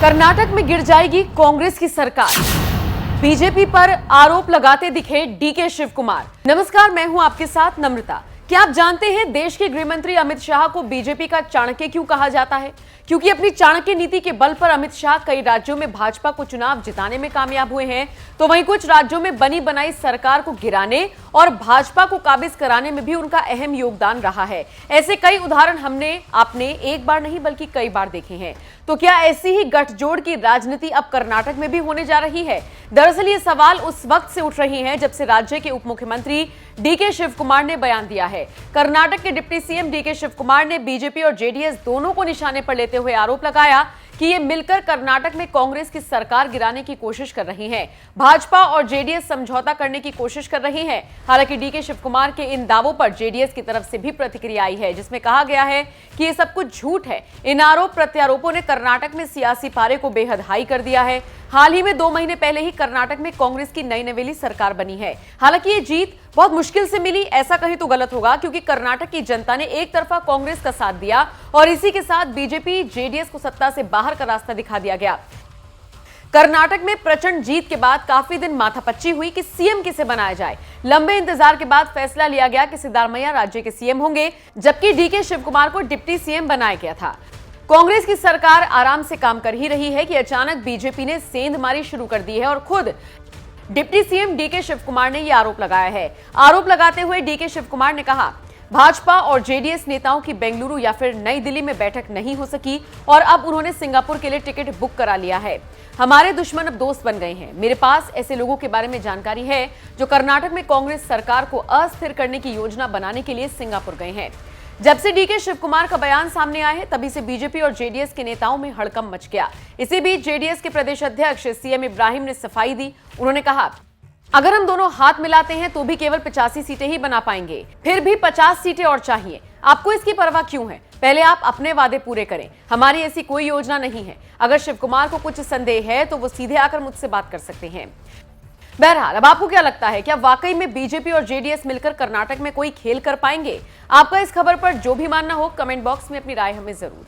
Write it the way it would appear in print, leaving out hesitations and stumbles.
कर्नाटक में गिर जाएगी कांग्रेस की सरकार। बीजेपी पर आरोप लगाते दिखे डीके शिव कुमार। नमस्कार, मैं हूं आपके साथ नम्रता। क्या आप जानते हैं देश के गृह मंत्री अमित शाह को बीजेपी का चाणक्य क्यों कहा जाता है? क्योंकि अपनी चाणक्य नीति के बल पर अमित शाह कई राज्यों में भाजपा को चुनाव जिताने में कामयाब हुए हैं, तो वहीं कुछ राज्यों में बनी बनाई सरकार को गिराने और भाजपा को काबिज कराने में भी उनका अहम योगदान रहा है। ऐसे कई उदाहरण आपने एक बार नहीं बल्कि कई बार देखे हैं। तो क्या ऐसी ही गठजोड़ की राजनीति अब कर्नाटक में भी होने जा रही है? दरअसल ये सवाल उस वक्त से उठ रही हैं जब से राज्य के उप मुख्यमंत्री डीके शिव कुमार ने बयान दिया है। कर्नाटक के deputy CM DK Shivakumar ने बीजेपी और जेडीएस दोनों को निशाने पर लेते हुए आरोप लगाया कि ये मिलकर कर्नाटक में कांग्रेस की सरकार गिराने की कोशिश कर रही हैं। भाजपा और जेडीएस समझौता करने की कोशिश कर रही हैं। हालांकि डीके शिव कुमार के इन दावों पर जेडीएस की तरफ से भी प्रतिक्रिया आई है, जिसमें कहा गया है कि ये सब कुछ झूठ है। इन आरोप प्रत्यारोपों ने कर्नाटक में सियासी पारे को बेहद हाई कर दिया है। हाल ही में 2 महीने पहले ही कर्नाटक में कांग्रेस की नई नवेली सरकार बनी है। हालांकि ये जीत बहुत मुश्किल से मिली, ऐसा कहीं तो गलत होगा, क्योंकि कर्नाटक की जनता ने एक तरफा कांग्रेस का साथ दिया और इसी के साथ बीजेपी जेडीएस को सत्ता से बाहर का रास्ता दिखा दिया गया। कर्नाटक में प्रचंड जीत के बाद काफी दिन माथापच्ची हुई कि सीएम किसे बनाया जाए। लंबे इंतजार के बाद फैसला लिया गया कि सिद्धारमैया राज्य के सीएम होंगे, जबकि डीके शिव कुमार को डिप्टी सीएम बनाया गया था। कांग्रेस की सरकार आराम से काम कर ही रही है कि अचानक बीजेपी ने सेंधमारी शुरू कर दी है और खुद deputy CM DK Shivakumar ने यह आरोप लगाया है। आरोप लगाते हुए डीके शिव कुमार ने कहा, भाजपा और जेडीएस नेताओं की बेंगलुरु या फिर नई दिल्ली में बैठक नहीं हो सकी और अब उन्होंने सिंगापुर के लिए टिकट बुक करा लिया है। हमारे दुश्मन अब दोस्त बन गए हैं। मेरे पास ऐसे लोगों के बारे में जानकारी है जो कर्नाटक में कांग्रेस सरकार को अस्थिर करने की योजना बनाने के लिए सिंगापुर गए हैं। जब से डीके शिव कुमार का बयान सामने आया है, तभी से बीजेपी और जेडीएस के नेताओं में हड़कंप मच गया। इसी बीच जेडीएस के प्रदेश अध्यक्ष सीएम इब्राहिम ने सफाई दी। उन्होंने कहा, अगर हम दोनों हाथ मिलाते हैं तो भी केवल 85 सीटें ही बना पाएंगे, फिर भी 50 सीटें और चाहिए। आपको इसकी परवाह क्यों है? पहले आप अपने वादे पूरे करें। हमारी ऐसी कोई योजना नहीं है। अगर शिव कुमार को कुछ संदेह है तो वो सीधे आकर मुझसे बात कर सकते हैं। बहरहाल, अब आपको क्या लगता है, क्या वाकई में बीजेपी और जेडीएस मिलकर कर्नाटक में कोई खेल कर पाएंगे? आपका इस खबर पर जो भी मानना हो, कमेंट बॉक्स में अपनी राय हमें जरूर